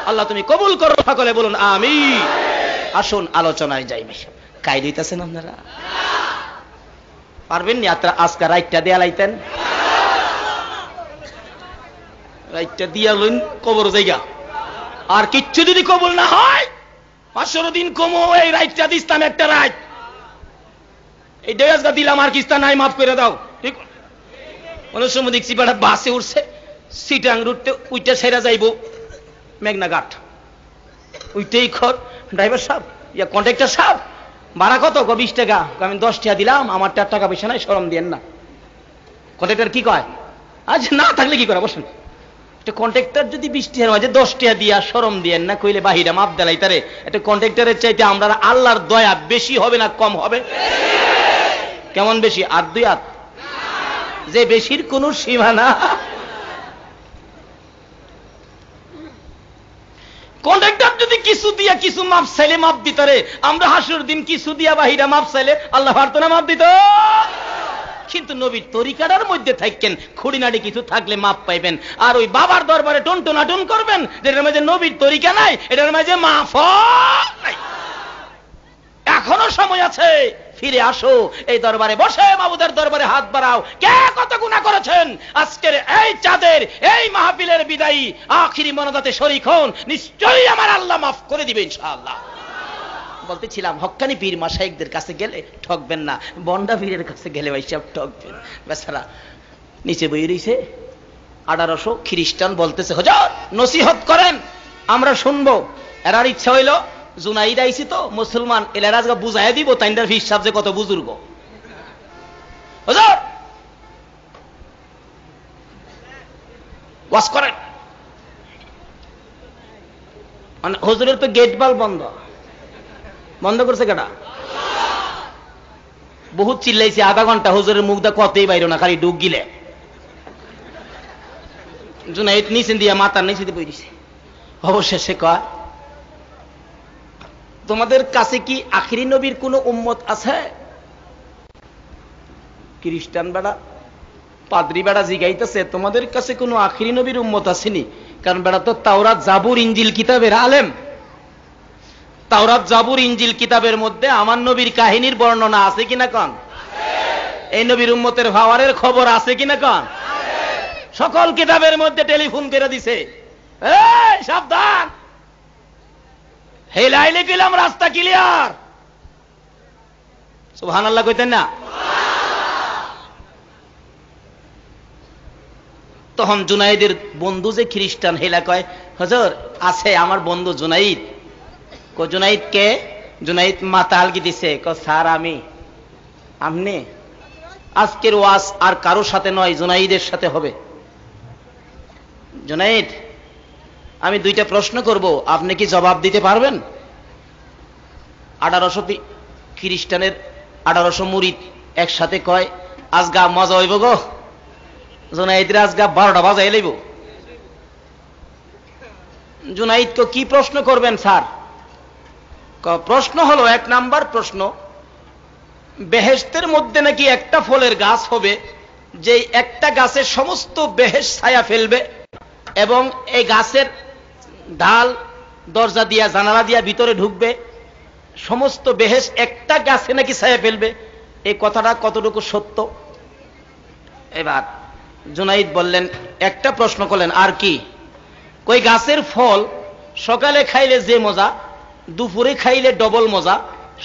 আল্লাহ তুমি কবুল করো, সকলে বলুন আমিন। আসুন আলোচনায় যাই। কাই দিতেছেন আপনারা? পারবেন নি? আজকে রাইটটা দেয়া লাইতেন, রাইটটা দিয়া লইন কবর জায়গা। আর কিচ্ছু যদি কবুল না হয় 500 দিন কমো এই রাইটটা দিস্তাম একটা রাইট। এই দেয়াজটা দিলাম আর কিস্তা নাই, মাফ করে দাও। ঠিক অনেক সময় দেখছি বেটা বাসে উঠছে, সিটাং রুটতে উইটা ছেড়া যাইব মেঘনাঘাট, উইটাই খর ড্রাইভার সাহেব ইয়া কন্ট্রাক্টর সাহেব ভাড়া কত? 20 টাকা। আমি 10 টাকা দিলাম, আমার 4 টাকা পয়সা নাই, শরম দিয়েন না। কন্ট্রাক্টর কি কয়? আজ না থাকলে কি করে, বসেন। কন্ট্রাক্টর যদি 20 টাকার মাঝে 10 টাকা দিয়া শরম দিয়েন না কইলে বাহিরা মাপ দেলাই তারে। এটা কন্ট্রাক্টরের চাইতে আমরা আল্লাহর দয়া বেশি হবে না কম হবে? কেমন বেশি? আর 2 হাত, যে বেশির কোন সীমানা। কন্ট্রাক্টর যদি কিছু দিয়া কিছু মাপ চাইলে মাপ দিতারে, আমরা হাসুর দিন কিছু দিয়া বাহিরা মাপ চাইলে আল্লাহ পারতো না মাপ দিত? কিন্তু নবীর তরিকাটার মধ্যে থাকেন, খুঁড়িনাটি কিছু থাকলে মাপ পাইবেন। আর ওই বাবার দরবারে টনটনাটন করবেন, যেটার মাঝে নবীর তরিকা নাই, এটার মাঝে মাফ নাই। এখনো সময় আছে, ফিরে আসো এই দরবারে, বসে মাবুদের দরবারে হাত বাড়াও। কে কত গুনাহ করেছেন, আজকের এই চাঁদের এই মাহফিলের বিদায়ী আখিরি মোনাজাতে শরীক হন, নিশ্চয়ই আমার আল্লাহ মাফ করে দিবে ইনশাআল্লাহ। বলতেছিলাম হক্কানি পীর মাশায়েখদের কাছে গেলে ঠকবেন না, বন্ডা পীরের কাছে গেলে ভাইসব ঠকবেন। বেচারা নিচে বই রইছে 1800 খ্রিস্টান বলতেছে হুজুর নসিহত করেন, আমরা শুনবো। এরার ইচ্ছা হইল জুনাইদ আইছি তো মুসলমান, এলার আজকে বুঝাই দিব তাইন্দার হিসাব যে কত বুজুর্গ। হুজুর ওয়াজ করেন। মানে হুজুরের তো গেট বাল বন্ধ, বন্ধ করছে কেডা? বহুত চিল্লাইছে, আধা ঘন্টা হুজুরের মুখ দা কতই বাইর না, খালি ডুব গিলে। জুনাইদ নিচে দিয়া মাথার নিচে দিয়ে বই দিছে। অবশেষে কয় তোমাদের কাছে কি আখিরি নবীর কোন উম্মত আছে? খ্রিস্টান বেড়া পাদ্রী বেড়া জিগাইতেছে তোমাদের কাছে কোন আখিরি নবীর উম্মত আসেনি? কারণ বেড়া তো তাওরাত জাবুর ইনজিল কিতাবের আলেম। তাওরাত জাবুর ইনজিল কিতাবের মধ্যে আমার নবীর কাহিনীর বর্ণনা আছে কিনা কন? এই নবীর উম্মতের ভাওয়ারের খবর আছে কিনা কন? সকল কিতাবের মধ্যে টেলিফোন করে দিছে, এই সাবধান, হেলাইলে গেলাম রাস্তা ক্লিয়ার। সুবহানাল্লাহ কইতেন না? তখন জুনাইদের বন্ধু যে খ্রিস্টান, হেলা কয় হুজুর আছে আমার বন্ধু জুনাইদ। কো জুনাইদ কে? জুনাইদ মাথা আলগি দিছে, কো স্যার আমি। আমনে আজকের ওয়াজ আর কারোর সাথে নয়, জুনাইদের সাথে হবে। জুনাইদ আমি 2টা প্রশ্ন করব, আপনি কি জবাব দিতে পারবেন? 1800 খ্রিস্টানের 1800 মুরিদ একসাথে কয় আজগা মজা হইব গো, জুনাইদের আজগা 12টা বাজাই লইব। জুনাইদ তো কি প্রশ্ন করবেন স্যার? প্রশ্ন হলো 1 নাম্বার প্রশ্ন, বেহেশতের মধ্যে নাকি একটা ফলের গাছ হবে, যে একটা গাছের সমস্ত বেহেশ ছায়া ফেলবে, এবং এই গাছের ডাল দরজা দিয়া জানালা দিয়া ভিতরে ঢুকবে, সমস্ত বেহেশ একটা গাছে নাকি ছায়া ফেলবে। এই কথাটা কতটুকু সত্য? এবার জুনাইদ বললেন, একটা প্রশ্ন করলেন আর কি? কই গাছের ফল সকালে খাইলে যে মজা, দুপুরে খাইলে ডবল মজা,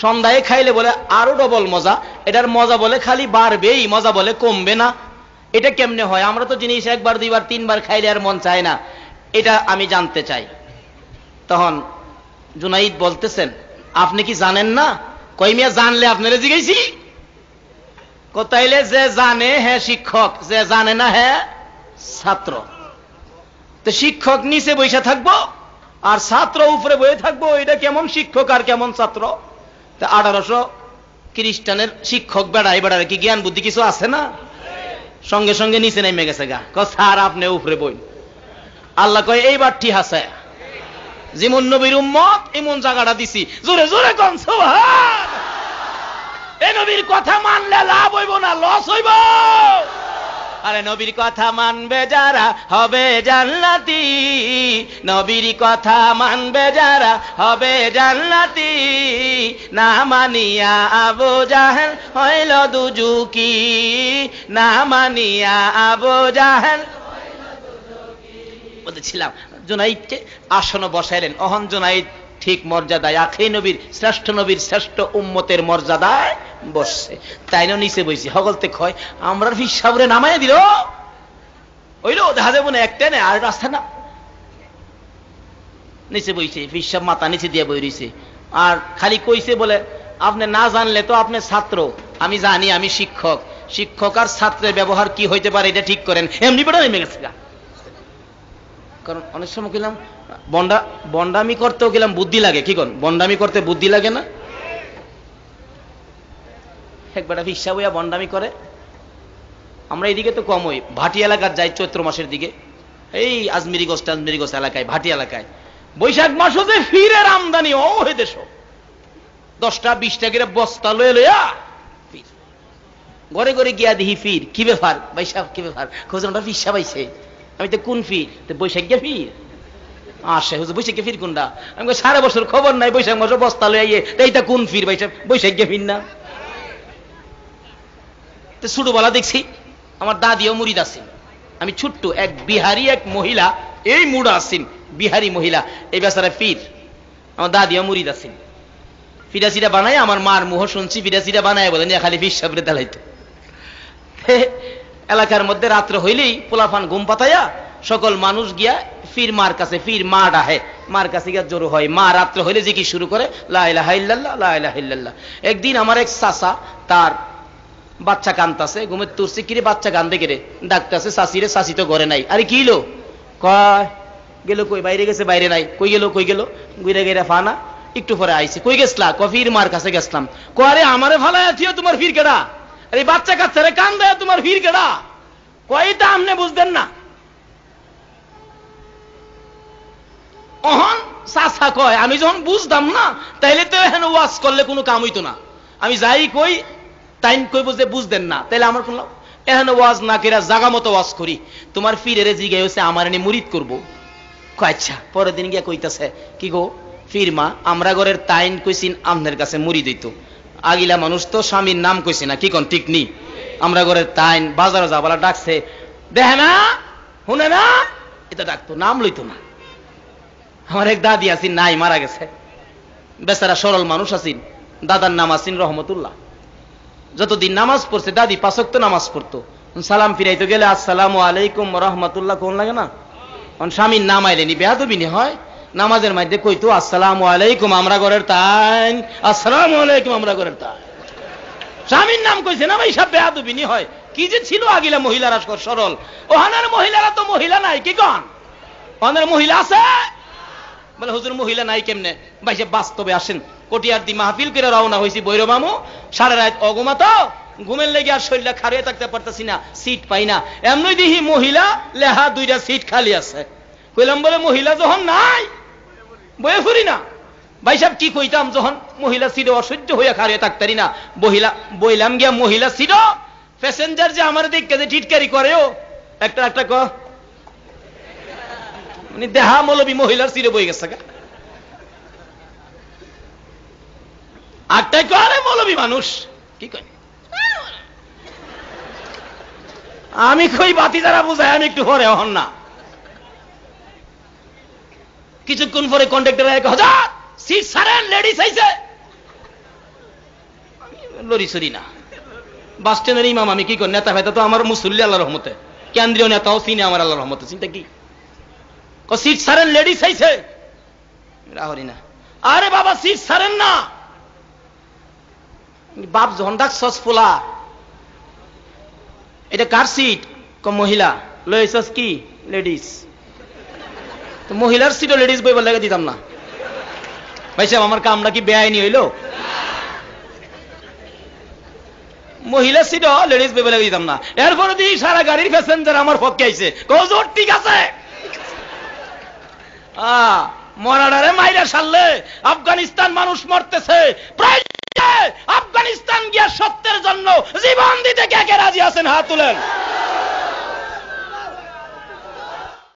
সন্ধ্যায় খাইলে বলে আরো ডবল মজা। এটার মজা বলে খালি বাড়বেই, মজা বলে কমবে না। এটা কেমনে হয়? আমরা তো জিনিস 1 বার 2 বার 3 বার খাইলে আর মন চায় না, এটা আমি জানতে চাই। তখন জুনাইদ বলতেছেন আপনি কি জানেন না? কই মিয়া জানলে আপনারা জিজ্ঞাসি কোথাইলে, যে জানে হ্যাঁ শিক্ষক, যে জানে না হ্যাঁ ছাত্র। তো শিক্ষক নিচে বসে থাকবো আর ছাত্র উপরে বসে থাকবো, এটা কেমন শিক্ষক আর কেমন ছাত্র? তা 1800 খ্রিস্টানের শিক্ষক বেড়াই বেড়ারে কি জ্ঞান বুদ্ধি কিছু আছে না? সঙ্গে সঙ্গে নিচে নেমে গেছে গা, স্যার আপনি উপরে বই। আল্লাহ কয় এইবার ঠিক আছে, যেমন নবীর উম্মত এমন জায়গাটা দিছি। জোরে জোরে কোন সুবহান। এই নবীর কথা মানলে লাভ হইব না লস হইব? আরে নবীর কথা মানবে যারা হবে জান্নাতি, নবীর কথা মানবে যারা হবে জান্নাতি, না মানিয়া আবু জাহেল হইল দুজুকি, না মানিয়া আবু জাহেল বলেছিলাম। জুনাইদকে আসন বসাইলেন। অহন জুনাইদ ঠিক মর্যাদায় আখরি নবীর শ্রেষ্ঠ উম্মতের মর্যাদায় বসছে। তাইনো নিচে বইছি হগলতে খয় আমরার ফিসাবরে নামাই দিল ওইলো দেখা যাবো না একটা নেই আর রাস্তা না। নিচে বইছে ফিসাব মাথা নিচে দিয়ে বই রইছে আর খালি কইছে বলে আপনি না জানলে তো আপনি ছাত্র, আমি জানি আমি শিক্ষক, শিক্ষক আর ছাত্রের ব্যবহার কি হইতে পারে এটা ঠিক করেন। এমনি বেটা নেমে গেছে। কারণ অনেক সময় গেলাম বন্ডামি করতেও গেলাম বুদ্ধি লাগে, কি কন বন্ডামি করতে বুদ্ধি লাগে না? একবার ফিসা বইয়া বন্ডামি করে। আমরা এইদিকে তো কম, ওই ভাটি এলাকার যাই চৈত্র মাসের দিকে, এই আজমিরিগঞ্জ এলাকায়, ভাটি এলাকায় বৈশাখ মাস হচ্ছে ফিরের আমদানি ও হয়ে দেশ 10-20 টাকা বস্তা লয়ে লইয়া ঘরে ঘরে গিয়া দিহি ফির। কি ব্যাপার ভাই সাহেব, কি ব্যাপার? খোঁজনটা ফিসা পাইছে। আমি তো কোন ফির? বৈশাখ গিয়া ফির আসে হুজুর, বৈশাখ গিয়া ফির কোনটা? আমি সারা বছর খবর নাই, বৈশাখ মাসে বস্তা লইয়া এইটা কোন ফির ভাই সাহেব? বৈশাখ গিয়া ফির না। ছোটবেলা দেখছি আমার দাদিও মুরিদ আছেন। আমি ছোট্ট এক বিহারি এক মহিলা, এই মুড়া আছেন বিহারি মহিলা, এই বেচারা ফির। আমার দাদিও মুরিদ আছেন। ফিরাসিরা বানায় আমার মার মুহ শুনছি, ফিরাসিরা বানায় বলেন খালি ফির সাবরে দাঁড়াইতো। এলাকার মধ্যে রাত্র হইলেই পোলাফান ঘুম পাতাইয়া সকল মানুষ গিয়া ফির মার কাছে, ফির মা ডাহে, মার কাছে গিয়া জোর হয়। মা রাত্র হইলে যে কি শুরু করে লা ইলাহা ইল্লাল্লাহ, লা ইলাহা ইল্লাল্লাহ। একদিন আমার এক চাচা, তার বাচ্চা কান্তাছে, ঘুমের তুরছে, কিরে বাচ্চা কান্দে কেড়ে ডাকতেছে চাষিরে, চাষি তো ঘরে নাই। আরে কি লো? কয় গেল কই? বাইরে গেছে। বাইরে নাই। কই গেল? কই গেল? গুইরা গেরা ফানা। একটু পরে আইছে। কই গেছলা? ফির মার কাছে গেছলাম। আরে আমারে ফালায় আছিও, তোমার ফির কেডা? আরে বাচ্চা কাচ্চারে কান দেয়, তোমার ফির কেডা? কয়টা আমনে বুঝতেন না? অহন চাচা কয় আমি যখন বুঝতাম না তাইলে তো এখানে ওয়াজ করলে কোনো কাম হইতো না। আমি যাই কই তাই কই বুঝে বুঝতেন না, তাইলে আমার কোন এখানে ওয়াজ না কেরা জাগা মতো ওয়াজ করি। তোমার ফিরের জিগাই হচ্ছে আমার এনে মুরিদ করবো। আচ্ছা। পরের দিন গিয়া কইতাছে কি গো ফির মা, আমরা ঘরের তাইন কইছিন আমনের কাছে মুরিদ হইতো। আগিলা মানুষ তো স্বামীর নাম কইছে না, কি কোন ঠিক নি? আমরা ঘরের তাইন বাজারে যাবালা ডাকছে, দেখে না শুনে না, এটা ডাকতো, নাম লইতো না। আমার এক দাদি আছেন, নাই মারা গেছে, বেচারা সরল মানুষ আছেন। দাদার নাম আছেন রহমতুল্লাহ। যতদিন নামাজ পড়ছে দাদি 5 ওয়াক্ত নামাজ পড়তো। সালাম ফিরাইতে গেলে আসসালামু আলাইকুম রহমতুল্লাহ কোন লাগে না? স্বামীর নাম আইলেনি বেয়াদবিনি হয়। নামাজের মধ্যে কইতো আসসালামু আলাইকুম আমরা ঘরের তাইন, আসসালামু আলাইকুম আমরা ঘরের তাইন। স্বামীর নাম কইছে না ভাই, সব বেয়াদবিনি হয়। কি যে ছিল আগিলা মহিলারা সরল, ওহানের মহিলারা তো মহিলা নাই, কি কন? ওহানের মহিলা আছে বলে হুজুর মহিলা নাই কেমনে? ভাই সে বাস্তবে আসেন। কটিয়ার দি মাহফিল করে রওনা হয়েছি বৈর মামু, সারা রাত অগুমা তো, ঘুমের লেগে আর শরীরটা খারিয়ে থাকতে পারতেছি না, সিট পাই না। এমনি দেখি মহিলা লেহা 2টা সিট খালি আছে। কইলাম বলে মহিলা যখন নাই বয়ে ফুরি না। ভাই সাহেব কি কইতাম, যখন মহিলা সিটে অসহ্য হইয়া খারিয়ে থাকতারি না, বইলাম গিয়া মহিলা সিট প্যাসেঞ্জার যে আমার দিকে যে টিটকারি করেও একটা একটা ক মানে দেহা মৌলবী মহিলার সিটে বই গেছে। আটটাই করে মৌলবী মানুষ কি কয়, আমি কই বাতি যারা বুঝায় আমি একটু পরে হন না। কিছুক্ষণ পরে কন্ডাক্টর হাজার সিট ছাড়েন, লেডিস আইছে। লরি সরি না, বাস স্ট্যান্ডের ইমাম আমি কি করি, নেতা ফেতা তো আমার মুসল্লি আল্লাহর রহমতে, কেন্দ্রীয় নেতাও চিনি আমার আল্লাহর রহমতে। চিন্তা কি সিট ছাড়েন, লেডিস আইছে। রাহরি না, আরে বাবা সিট ছাড়েন না। বাপ যখন ডাকছস পোলা, এটা কার সিট? মহিলা লইছস কি? লেডিস। তো মহিলার সিটও লেডিস বইবার লাগে দিতাম না ভাই সাহেব, আমার কামটা কি বেআইনি হইল? মহিলা সিটও লেডিস বইবার লাগে দিতাম না। এরপরে দিই সারা গাড়ির প্যাসেঞ্জার আমার পক্ষে আইছে, কজোর ঠিক আছে। মরাডারে মাইরা সারলে আফগানিস্তান মানুষ মরতেছে, প্রায় আফগানিস্তান গিয়া সত্যের জন্য জীবন দিতে কে কে রাজি আছেন? হাত তুলেন।